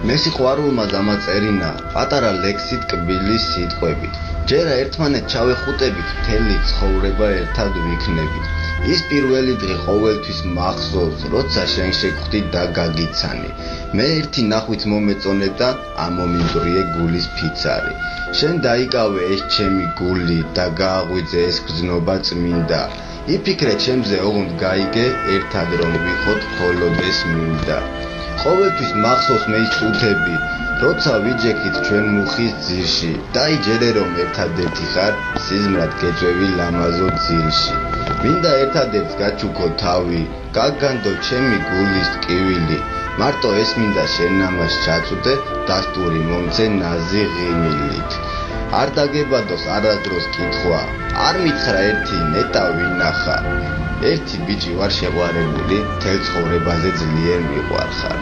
მე სიყვარულმა დამაწერინა პატარა ლექსით კბილის სიტყვებით. ჯერა ერთმანეთ ჩავეხუტებით, მთელი ცხოვრება ერთად ვიქნებით. ის პირველი დღე ყოველთვის მახსოვს, როცა შენ შეგხვდი და გაგიცანი. მე ერთი ნახვით მომეწონე და ამომიმბრიე გულის ფიცარი. შენ დაიკავე ეს ჩემი გული და გააღვიძე ეს გრძნობა წმინდა. იფიქრე ჩემზე ოღონდ გაიგე, ერთად რომ ვიყოთ მხოლოდ ეს მინდა. ყოველთვის მახსოვს მე ის წუთები, როცა ვიჯექით ჩვენ მუხის ძირში. დაიჯერე რომ ერთადერთი ხარ, სიზმრად გეწვევი ლამაზო ძილში. მინდა ერთადერთს გაჩუქო თავი, გაგანდო ჩემი გულის ტკივილი. მარტო ეს მინდა შენ ამას ჩაწვდე, დასტური მომცე ნაზი ღიმილით. არ დაგებადოს არასდროს კითხვა, არ მითხრა ერთი ნეტა ვინახა. ერთი ბიჭი ვარ შეყვარებული, თელ ცხოვრებაზე ძლიერ მიყვარხარ.